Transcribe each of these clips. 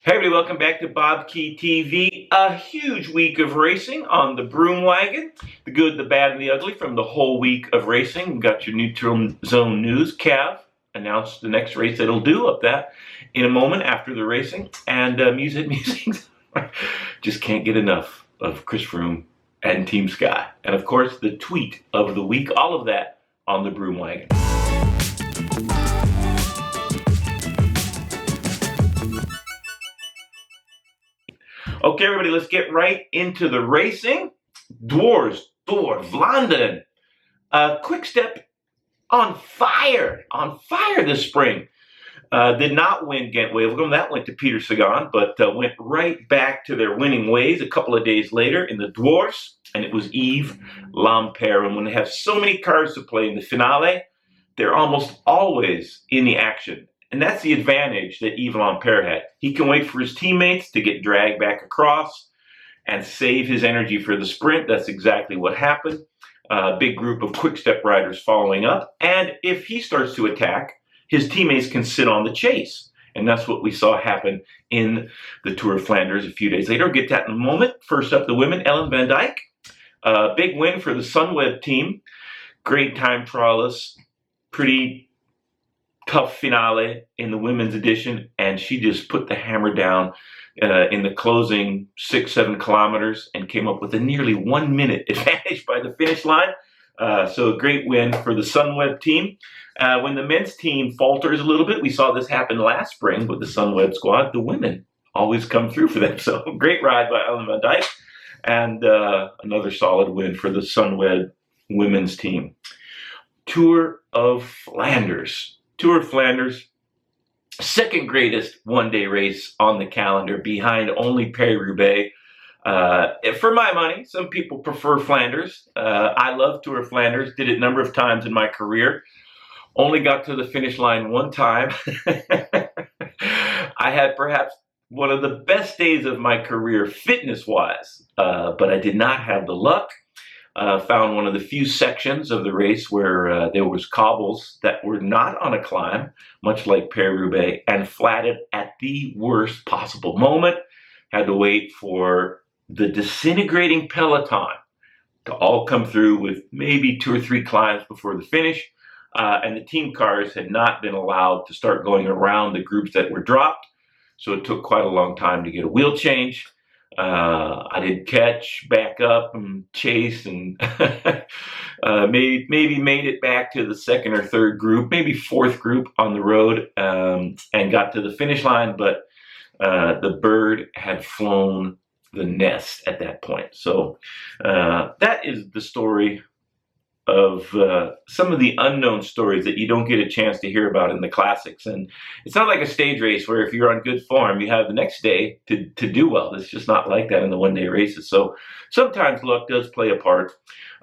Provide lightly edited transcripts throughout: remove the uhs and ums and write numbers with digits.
Hey everybody, welcome back to BobkeTV. A huge week of racing on the broom wagon. The good, the bad, and the ugly from the whole week of racing. We've got your neutral zone news. Cav announced the next race that he'll do up that in a moment after the racing. And music. Just can't get enough of Chris Froome and Team Sky. And of course, the tweet of the week. All of that on the broom wagon. Okay, everybody, let's get right into the racing. Door Vlaanderen. Quick Step on fire this spring. Did not win Gent-Wevelgem. That went to Peter Sagan, but went right back to their winning ways a couple of days later in the Dwarfs, and it was Yves Lampaert. And when they have so many cars to play in the finale, they're almost always in the action. And that's the advantage that Yves Lampaert had. He can wait for his teammates to get dragged back across and save his energy for the sprint. That's exactly what happened. A big group of quick-step riders following up. And if he starts to attack, his teammates can sit on the chase. And that's what we saw happen in the Tour of Flanders a few days later. We'll get to that in a moment. First up, the women, Ellen van Dijk. Big win for the Sunweb team. Great time trialist. Pretty tough finale in the women's edition, and she just put the hammer down in the closing 6-7 kilometers and came up with a nearly 1 minute advantage by the finish line. So a great win for the Sunweb team. When the men's team falters a little bit, we saw this happen last spring with the Sunweb squad, the women always come through for them. So great ride by Ellen van Dijk, and another solid win for the Sunweb women's team. Tour of Flanders. Tour of Flanders, second greatest one-day race on the calendar, behind only Paris-Roubaix. For my money, some people prefer Flanders. I love Tour of Flanders, did it a number of times in my career. Only got to the finish line one time. I had perhaps one of the best days of my career fitness-wise, but I did not have the luck. Found one of the few sections of the race where there was cobbles that were not on a climb, much like Paris-Roubaix, and flatted at the worst possible moment. Had to wait for the disintegrating peloton to all come through with maybe 2 or 3 climbs before the finish. And the team cars had not been allowed to start going around the groups that were dropped. So it took quite a long time to get a wheel change. I did catch, back up, and chase, and maybe made it back to the second or third group, maybe fourth group on the road, and got to the finish line, but the bird had flown the nest at that point. So that is the story of some of the unknown stories that you don't get a chance to hear about in the classics. And it's not like a stage race where if you're on good form, you have the next day to do well. It's just not like that in the one-day races. So sometimes luck does play a part.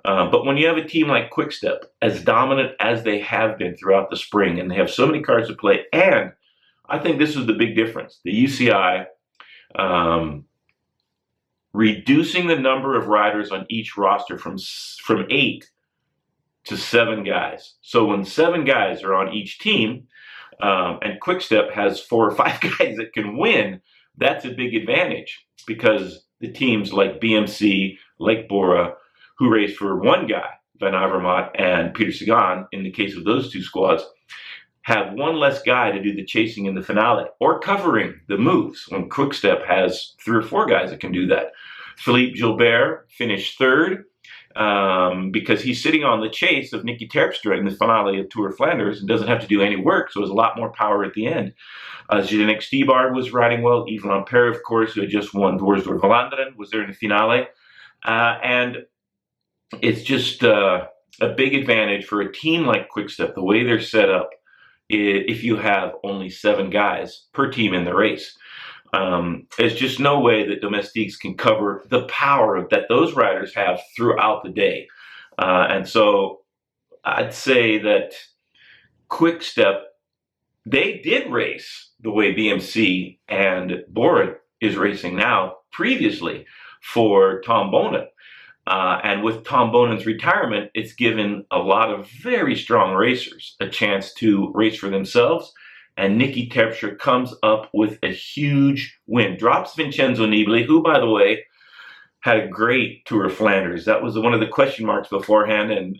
But when you have a team like Quick Step, as dominant as they have been throughout the spring, and they have so many cars to play, and I think this is the big difference. The UCI reducing the number of riders on each roster from 8 to 7 guys. So when 7 guys are on each team, and Quick Step has 4 or 5 guys that can win, that's a big advantage, because the teams like BMC, like Bora, who race for 1 guy, Van Avermaet and Peter Sagan, in the case of those 2 squads, have 1 less guy to do the chasing in the finale or covering the moves, when Quick Step has 3 or 4 guys that can do that. Philippe Gilbert finished 3rd. Because he's sitting on the chase of Nicky Terpstra in the finale of Tour of Flanders and doesn't have to do any work, so there's a lot more power at the end. Zdeněk Stybar was riding well. Yves Lampaert, of course, who had just won Door Vlaanderen, was there in the finale. And it's just a big advantage for a team like Quick Step, the way they're set up, if you have only 7 guys per team in the race. There's just no way that domestiques can cover the power that those riders have throughout the day. And so I'd say that Quick Step, they did race the way BMC and Bora is racing now previously for Tom Boonen. And with Tom Boonen's retirement, it's given a lot of very strong racers a chance to race for themselves and Niki Terpstra comes up with a huge win. Drops Vincenzo Nibali, who, by the way, had a great Tour of Flanders. That was one of the question marks beforehand, and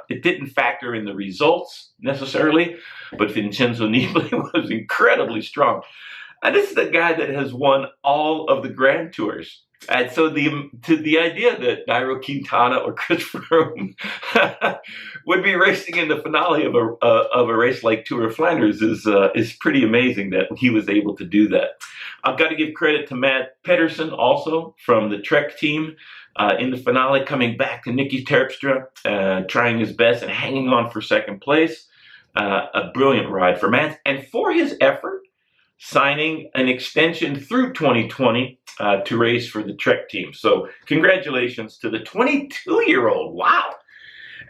it didn't factor in the results necessarily, but Vincenzo Nibali was incredibly strong. And this is the guy that has won all of the Grand Tours. And so the idea that Nairo Quintana or Chris Froome would be racing in the finale of a race like Tour of Flanders is pretty amazing that he was able to do that. I've got to give credit to Matt Pedersen also from the Trek team in the finale, coming back to Niki Terpstra, trying his best and hanging on for second place. A brilliant ride for Matt, and for his effort, signing an extension through 2020 to race for the Trek team. So congratulations to the 22-year-old. Wow.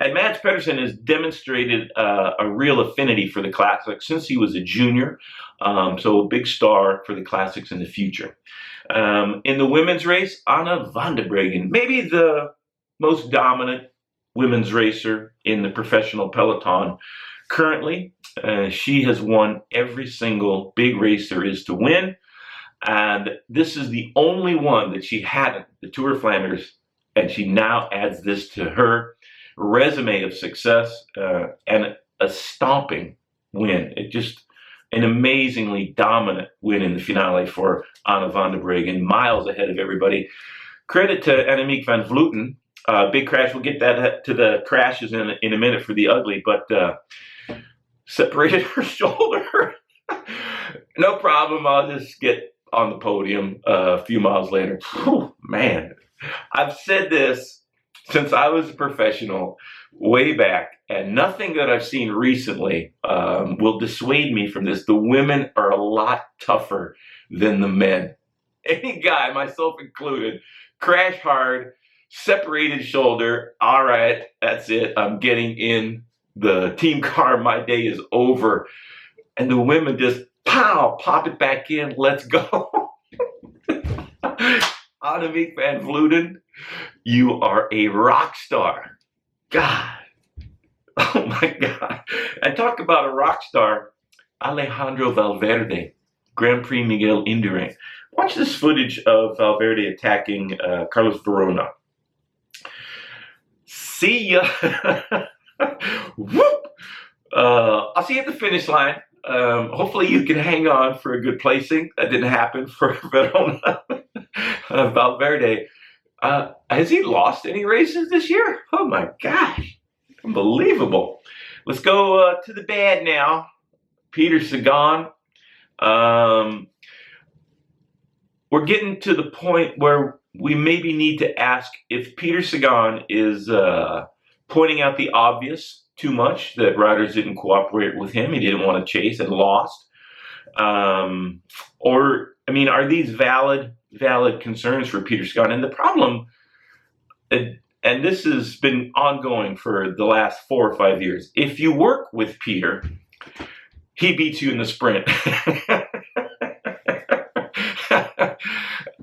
And Mads Pedersen has demonstrated a real affinity for the Classics since he was a junior, so a big star for the Classics in the future. In the women's race, Anna van der Breggen, maybe the most dominant women's racer in the professional peloton currently. She has won every single big race there is to win, and this is the only one that she hadn't, the Tour of Flanders, and she now adds this to her resume of success and a stomping win. It just an amazingly dominant win in the finale for Anna van der Breggen, miles ahead of everybody. Credit to Annemiek van Vleuten. Big crash. We'll get that to the crashes in a minute for the ugly, but separated her shoulder. No problem. I'll just get on the podium a few miles later. Whew, man, I've said this since I was a professional way back, and nothing that I've seen recently will dissuade me from this. The women are a lot tougher than the men. Any guy, myself included, crash hard, separated shoulder. All right, that's it. I'm getting in the team car. My day is over. And the women just pow, pop it back in. Let's go. Annemiek van Vleuten, you are a rock star. God. Oh my God. And talk about a rock star, Alejandro Valverde, Grand Prix Miguel Indurain. Watch this footage of Valverde attacking Carlos Verona. See ya. Whoop. I'll see you at the finish line. Hopefully you can hang on for a good placing. That didn't happen for Verona. Valverde, has he lost any races this year? Oh my gosh, unbelievable. Let's go to the bad now. Peter Sagan. We're getting to the point where we maybe need to ask if Peter Sagan is pointing out the obvious too much, that riders didn't cooperate with him. He didn't want to chase and lost. Or, I mean, are these valid concerns for Peter Sagan? And the problem, and this has been ongoing for the last 4 or 5 years, if you work with Peter, he beats you in the sprint.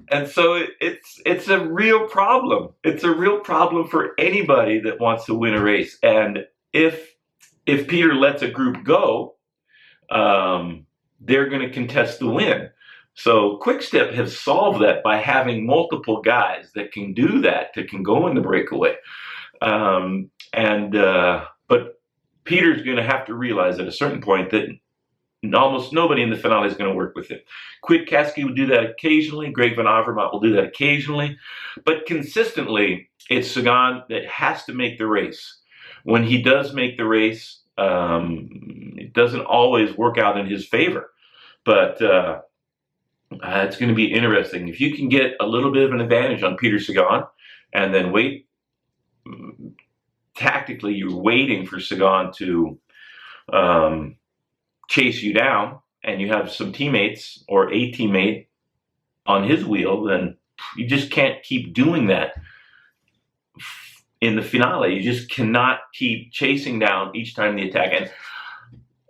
And so it's a real problem. It's a real problem for anybody that wants to win a race. And if Peter lets a group go, they're going to contest the win. So Quick-Step has solved that by having multiple guys that can do that, that can go in the breakaway. But Peter's going to have to realize at a certain point that almost nobody in the finale is going to work with him. Kwiatkowski will do that occasionally. Greg Van Avermaet will do that occasionally. But consistently, it's Sagan that has to make the race. When he does make the race, it doesn't always work out in his favor. But it's going to be interesting. If you can get a little bit of an advantage on Peter Sagan and then wait, tactically, you're waiting for Sagan to chase you down, and you have some teammates or a teammate on his wheel, then you just can't keep doing that in the finale. You just cannot keep chasing down each time the attack. And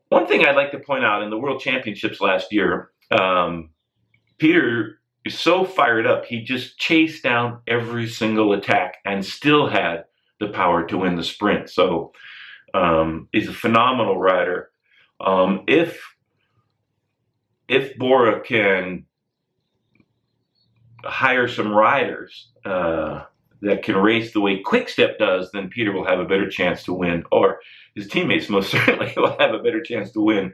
one thing I'd like to point out in the World Championships last year, Peter is so fired up, he just chased down every single attack and still had the power to win the sprint. So he's a phenomenal rider. If if Bora can hire some riders that can race the way Quick-Step does, then Peter will have a better chance to win, or his teammates most certainly will have a better chance to win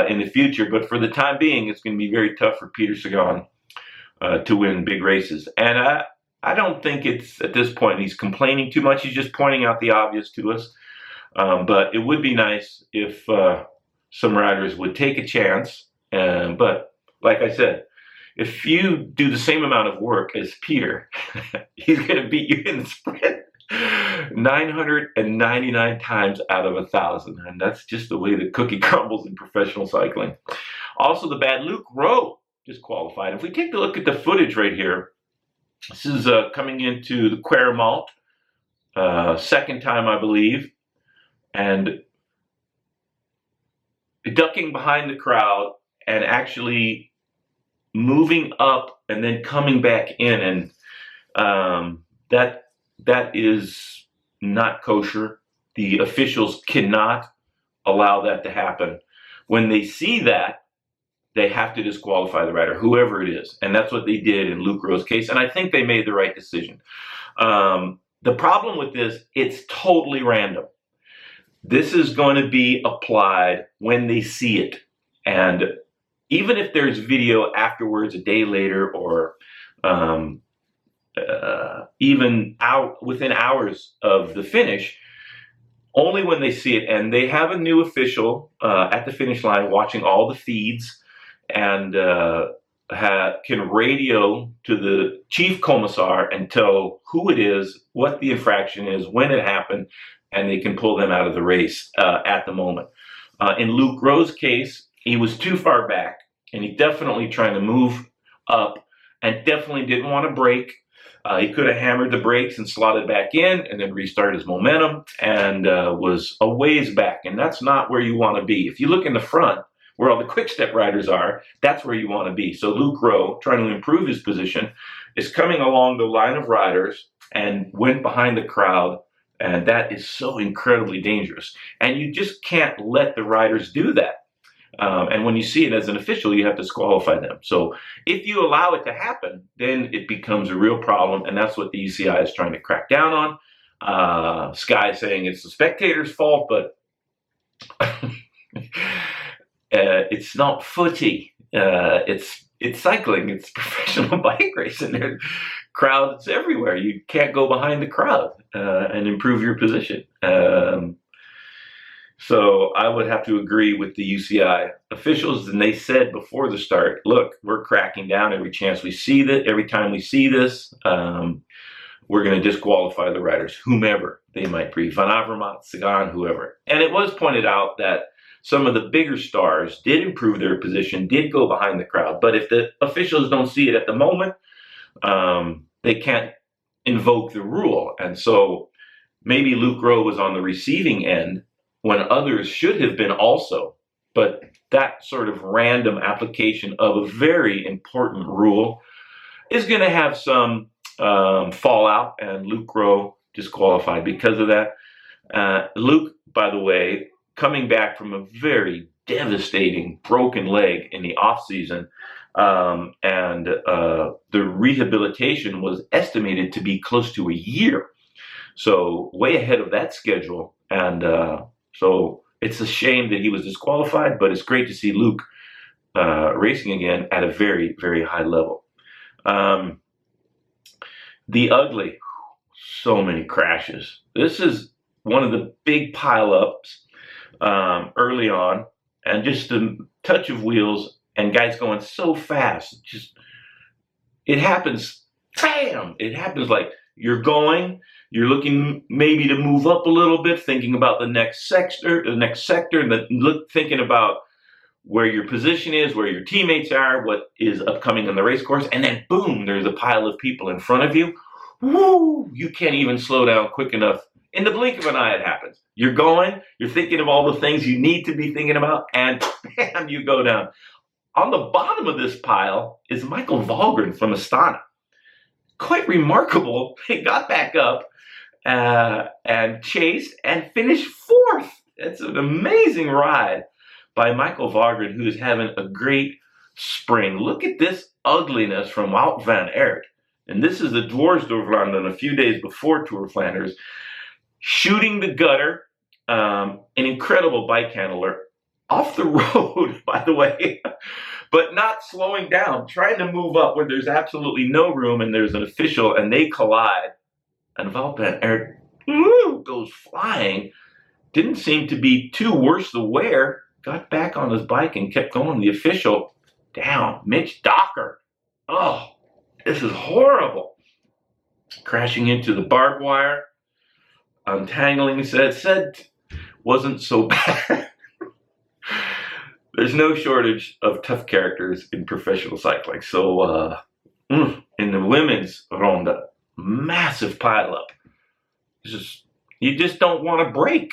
in the future. But for the time being, it's going to be very tough for Peter Sagan to win big races. And I don't think it's, at this point, he's complaining too much. He's just pointing out the obvious to us. But it would be nice if some riders would take a chance. But like I said, if you do the same amount of work as Peter, he's going to beat you in the sprint 999 times out of 1,000. And that's just the way the cookie crumbles in professional cycling. Also, the bad Luke Rowe disqualified. If we take a look at the footage right here, this is coming into the Quaremont, second time, I believe, and ducking behind the crowd and actually moving up and then coming back in, and that is not kosher. The officials cannot allow that to happen. When they see that, they have to disqualify the rider, whoever it is, and that's what they did in Luke Rowe's case, and I think they made the right decision. The problem with this, it's totally random. This is going to be applied when they see it, and even if there's video afterwards, a day later, or even within hours of the finish, only when they see it. And they have a new official at the finish line watching all the feeds, and can radio to the chief commissar and tell who it is, what the infraction is, when it happened, and they can pull them out of the race at the moment. In Luke Rowe's case, he was too far back, and he definitely trying to move up, and definitely didn't want to brake. He could have hammered the brakes and slotted back in and then restart his momentum, and was a ways back, and that's not where you want to be. If you look in the front, where all the quick-step riders are, that's where you want to be. So Luke Rowe, trying to improve his position, is coming along the line of riders and went behind the crowd, and that is so incredibly dangerous. And you just can't let the riders do that. And when you see it as an official, you have to disqualify them. So if you allow it to happen, then it becomes a real problem, and that's what the UCI is trying to crack down on. Sky saying it's the spectators' fault, but it's not footy. It's cycling. It's professional bike racing. There are crowds everywhere. You can't go behind the crowd and improve your position. So I would have to agree with the UCI officials, and they said before the start, look, we're cracking down every chance we see that. Every time we see this, we're going to disqualify the riders, whomever they might be, Van Avermaet, Sagan, whoever. And it was pointed out that some of the bigger stars did improve their position, did go behind the crowd. But if the officials don't see it at the moment, they can't invoke the rule. And so maybe Luke Rowe was on the receiving end when others should have been also. But that sort of random application of a very important rule is going to have some fallout, and Luke Rowe disqualified because of that. Luke, by the way, coming back from a very devastating broken leg in the off-season, and the rehabilitation was estimated to be close to a year. So way ahead of that schedule. And so it's a shame that he was disqualified, but it's great to see Luke racing again at a very, very high level. The ugly, so many crashes. This is one of the big pileups early on, and just a touch of wheels and guys going so fast. Just, it happens, bam! It happens like you're you're looking maybe to move up a little bit, thinking about the next sector, and then thinking about where your position is, where your teammates are, what is upcoming on the race course, and then boom, there's a pile of people in front of you. Woo! You can't even slow down quick enough. In the blink of an eye, it happens. You're thinking of all the things you need to be thinking about, and bam, you go down. On the bottom of this pile is Michael Valverde from Astana. Quite remarkable. He got back up and chased and finished fourth. It's an amazing ride by Michael Valverde, who is having a great spring. Look at this ugliness from Wout van Aert. And this is the Dwars door Vlaanderen a few days before Tour of Flanders. Shooting the gutter, an incredible bike handler, off the road, by the way, but not slowing down, trying to move up where there's absolutely no room and there's an official and they collide. And Wout van Aert goes flying. Didn't seem to be too worse the wear. Got back on his bike and kept going. The official down. Mitch Docker. Oh, this is horrible. Crashing into the barbed wire. Untangling, said wasn't so bad. There's no shortage of tough characters in professional cycling. So in the women's ronde, massive pileup. You just don't want to break.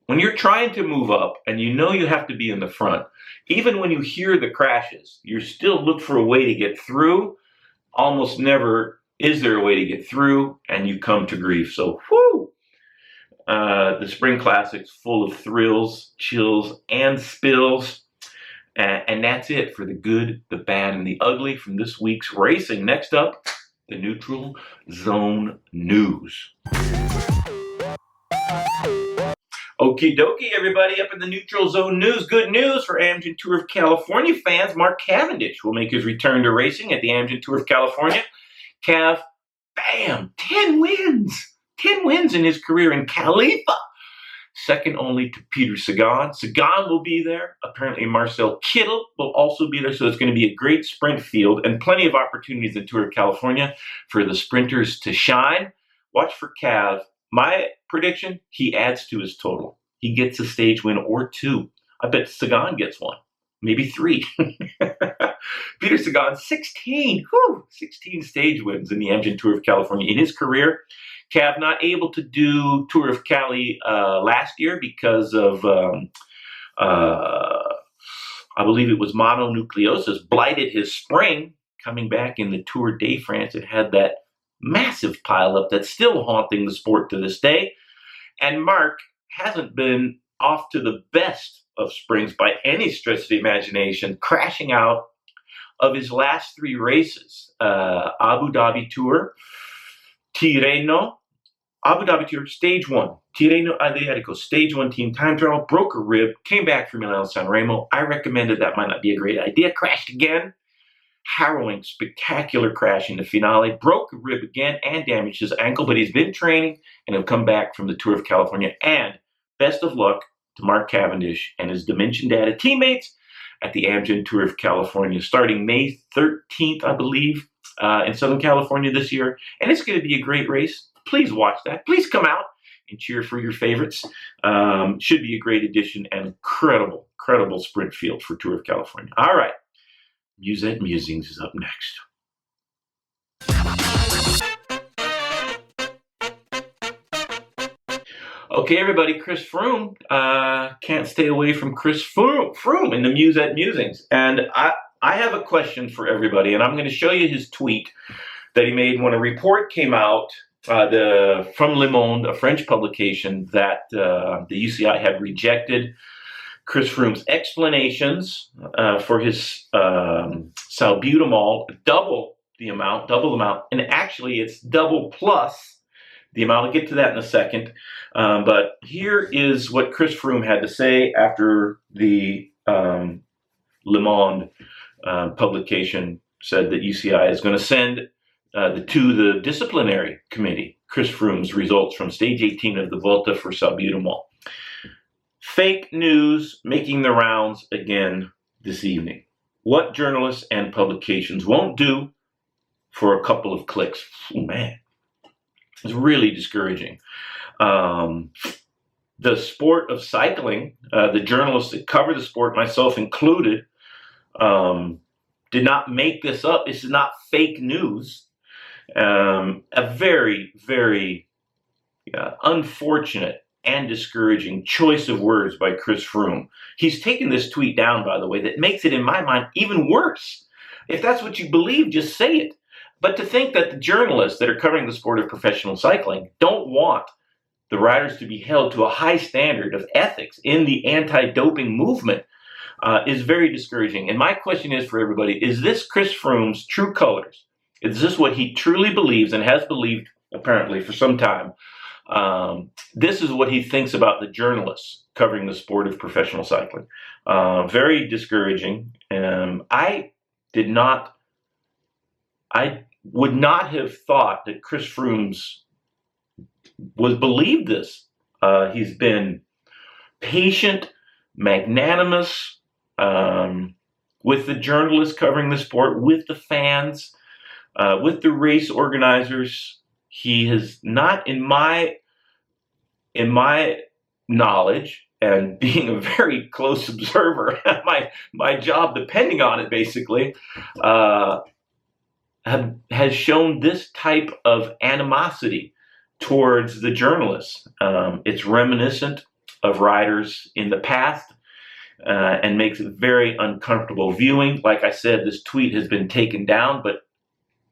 When you're trying to move up and you know you have to be in the front, even when you hear the crashes, you still look for a way to get through. Almost never is there a way to get through, and you come to grief. So, whoo! The Spring Classic's full of thrills, chills, and spills. And that's it for the good, the bad, and the ugly from this week's racing. Next up, the Neutral Zone News. Okie dokie, everybody, up in the Neutral Zone News. Good news for Amgen Tour of California fans. Mark Cavendish will make his return to racing at the Amgen Tour of California. Cav, bam, 10 wins. 10 wins in his career in Khalifa. Second only to Peter Sagan. Sagan will be there. Apparently Marcel Kittel will also be there. So it's going to be a great sprint field and plenty of opportunities in the Tour of California for the sprinters to shine. Watch for Cav. My prediction, he adds to his total. He gets a stage win or two. I bet Sagan gets one, maybe 3. Peter Sagan, 16. 16 stage wins in the Amgen Tour of California in his career. Cav not able to do Tour of Cali last year because of, I believe it was mononucleosis, blighted his spring. Coming back in the Tour de France, it had that massive pileup that's still haunting the sport to this day. And Mark hasn't been off to the best of springs by any stretch of the imagination, crashing out of his last 3 races. Abu Dhabi Tour, Tirreno, Abu Dhabi Tour, Stage 1, Tirreno Adriatico, Stage 1 team time trial, broke a rib, came back from Milano San Remo. I recommended that might not be a great idea. Crashed again. Harrowing, spectacular crash in the finale. Broke a rib again and damaged his ankle, but he's been training and he'll come back from the Tour of California. And best of luck to Mark Cavendish and his Dimension Data teammates at the Amgen Tour of California starting May 13th, I believe, in Southern California this year. And it's going to be a great race. Please watch that. Please come out and cheer for your favorites. Should be a great addition and incredible sprint field for Tour of California. All right. Musette Musings is up next. Okay, everybody, Chris Froome. Can't stay away from Chris Froome in the Musette Musings. And I have a question for everybody, and I'm going to show you his tweet that he made when a report came out from Le Monde, a French publication, that the UCI had rejected Chris Froome's explanations for his salbutamol, double the amount, and actually it's double plus the amount. I'll get to that in a second. But here is what Chris Froome had to say after the Le Monde publication said that UCI is going to send to the disciplinary committee Chris Froome's results from stage 18 of the Volta for salbutamol. Fake news making the rounds again this evening. What journalists and publications won't do for a couple of clicks. Oh, man, it's really discouraging. The sport of cycling, the journalists that cover the sport, myself included, did not make this up. This is not fake news. A very, very unfortunate and discouraging choice of words by Chris Froome. He's taken this tweet down, by the way, that makes it, in my mind, even worse. If that's what you believe, just say it. But to think that the journalists that are covering the sport of professional cycling don't want the riders to be held to a high standard of ethics in the anti-doping movement, is very discouraging. And my question is for everybody, is this Chris Froome's true colors? Is this what he truly believes and has believed, apparently, for some time? This is what he thinks about the journalists covering the sport of professional cycling. Very discouraging. I would not have thought that Chris Froome's believed this. He's been patient, magnanimous, with the journalists covering the sport, with the fans, with the race organizers. He has not, in my knowledge, and being a very close observer, my job depending on it basically, has shown this type of animosity towards the journalists. It's reminiscent of riders in the past, and makes it very uncomfortable viewing. Like I said, this tweet has been taken down, but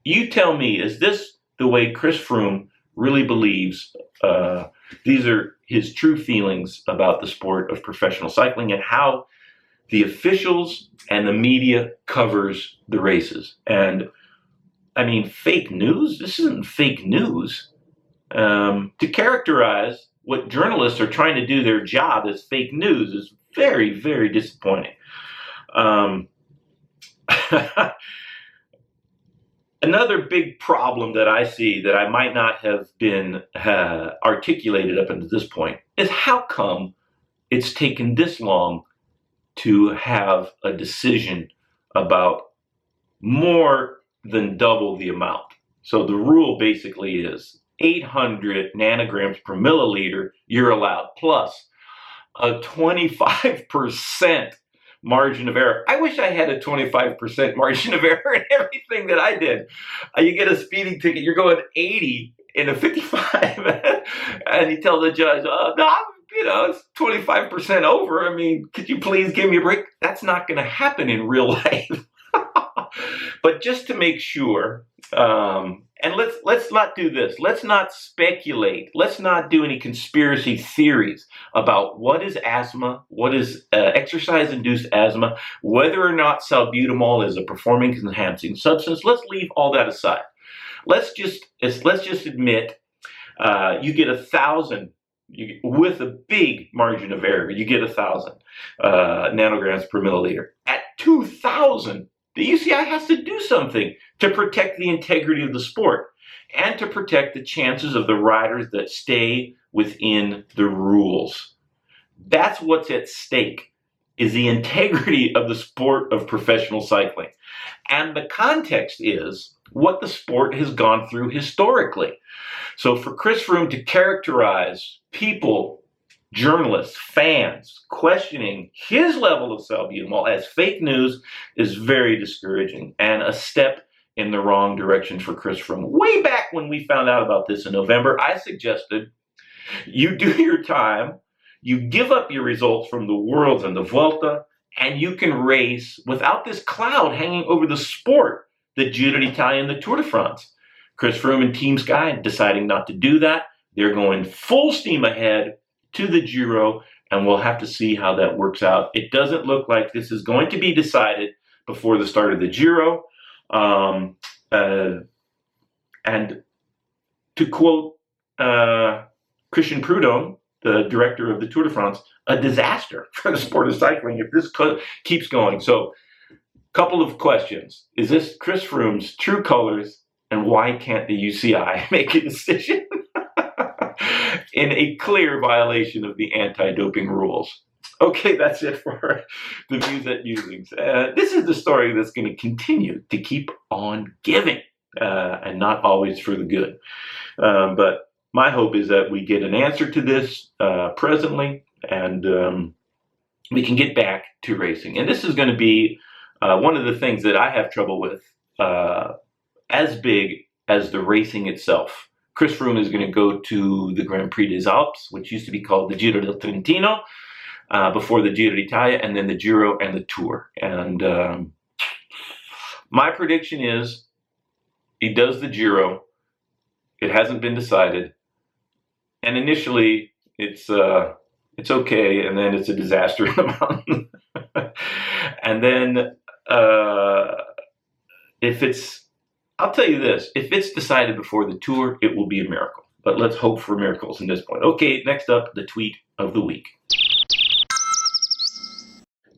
you tell me, is this the way Chris Froome really believes? These are his true feelings about the sport of professional cycling and how the officials and the media covers the races. And I mean, fake news? This isn't fake news. To characterize what journalists are trying to do their job as fake news is very, very disappointing. Another big problem that I see that I might not have been articulated up until this point is how come it's taken this long to have a decision about more than double the amount. So the rule basically is 800 nanograms per milliliter you're allowed, plus a 25% margin of error. I wish I had a 25% margin of error in everything that I did. You get a speeding ticket, you're going 80 in a 55, and you tell the judge, no, it's 25% over. I mean, could you please give me a break? That's not going to happen in real life. But just to make sure, and let's not do this. Let's not speculate. Let's not do any conspiracy theories about what is asthma, what is exercise-induced asthma, whether or not salbutamol is a performance-enhancing substance. Let's leave all that aside. Let's just admit you get 1,000 with a big margin of error. You get 1,000 nanograms per milliliter. At 2,000. The UCI has to do something to protect the integrity of the sport and to protect the chances of the riders that stay within the rules. That's what's at stake, is the integrity of the sport of professional cycling. And the context is what the sport has gone through historically. So for Chris Froome to characterize people, journalists, fans, questioning his level of salbutamol as fake news is very discouraging and a step in the wrong direction for Chris Froome. Way back when we found out about this in November, I suggested you do your time, you give up your results from the Worlds and the Vuelta, and you can race without this cloud hanging over the sport, the Giro d'Italia and the Tour de France. Chris Froome and Team Sky deciding not to do that. They're going full steam ahead to the Giro, and we'll have to see how that works out. It doesn't look like this is going to be decided before the start of the Giro. And to quote Christian Prudhomme, the director of the Tour de France, a disaster for the sport of cycling if this keeps going. So, couple of questions. Is this Chris Froome's true colors, and why can't the UCI make a decision in a clear violation of the anti-doping rules? Okay, that's it for the Views at Musings. This is the story that's going to continue to keep on giving, and not always for the good. But my hope is that we get an answer to this presently, and we can get back to racing. And this is going to be one of the things that I have trouble with, as big as the racing itself. Chris Froome is going to go to the Grand Prix des Alpes, which used to be called the Giro del Trentino, before the Giro d'Italia, and then the Giro and the Tour. And my prediction is he does the Giro. It hasn't been decided. And initially, it's okay, and then it's a disaster in the mountain. And then I'll tell you this, if it's decided before the Tour, it will be a miracle. But let's hope for miracles in this point. Okay, next up, the tweet of the week.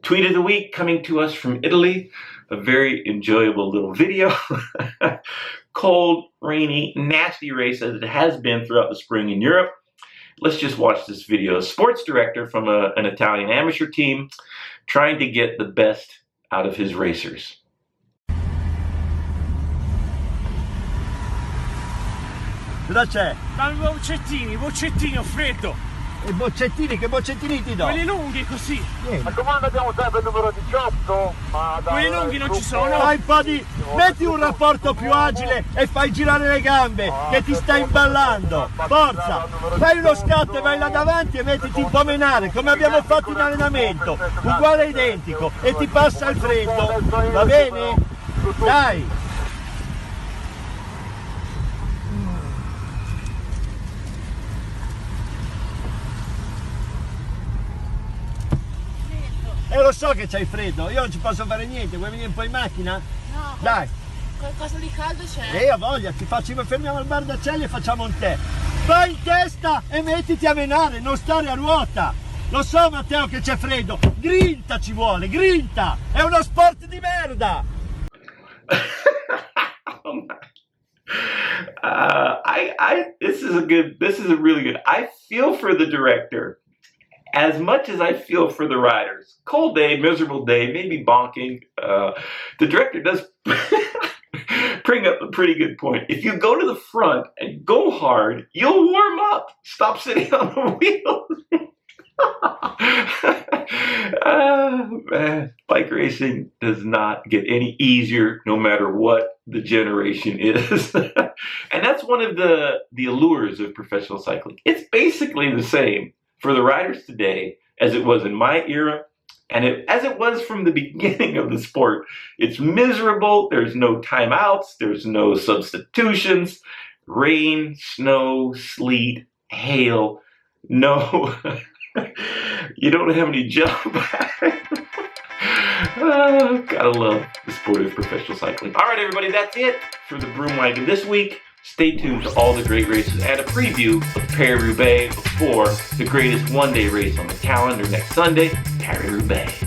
Tweet of the week coming to us from Italy. A very enjoyable little video. Cold, rainy, nasty race as it has been throughout the spring in Europe. Let's just watch this video. A sports director from an Italian amateur team trying to get the best out of his racers. Cosa c'è? Dammi boccettini, ho freddo. E boccettini, che boccettini ti do? Quelli lunghi così. Ma comando abbiamo sempre il numero 18? Quelli lunghi non ci sono. fai un po' di... metti un rapporto più agile e fai girare le gambe, che ti stai imballando. Forza! Fai uno scatto e vai là davanti e mettiti un po' a menare, come abbiamo fatto in allenamento. Uguale identico. E ti passa il freddo. Va bene? Dai! Lo so che c'hai freddo, io non ci posso fare niente, vuoi venire un po' in macchina? No, dai! Qualcosa di caldo c'è? A voglia, fermiamo al bar d'acciaio e facciamo un tè. Vai in testa e mettiti a menare, non stare a ruota! Lo so Matteo che c'è freddo, grinta ci vuole, grinta! È uno sport di merda! This is a really good, I feel for the director as much as I feel for the riders. Cold day, miserable day, maybe bonking. The director does bring up a pretty good point. If you go to the front and go hard, you'll warm up. Stop sitting on the wheels. Man, bike racing does not get any easier no matter what the generation is. And that's one of the allures of professional cycling. It's basically the same for the riders today as it was in my era, and as it was from the beginning of the sport. It's miserable, there's no timeouts, there's no substitutions, rain, snow, sleet, hail, no, you don't have any jump. Gotta love the sport of professional cycling. All right, everybody, that's it for the Broom Wagon this week. Stay tuned to all the great races and a preview of Paris-Roubaix before the greatest one-day race on the calendar next Sunday, Paris-Roubaix.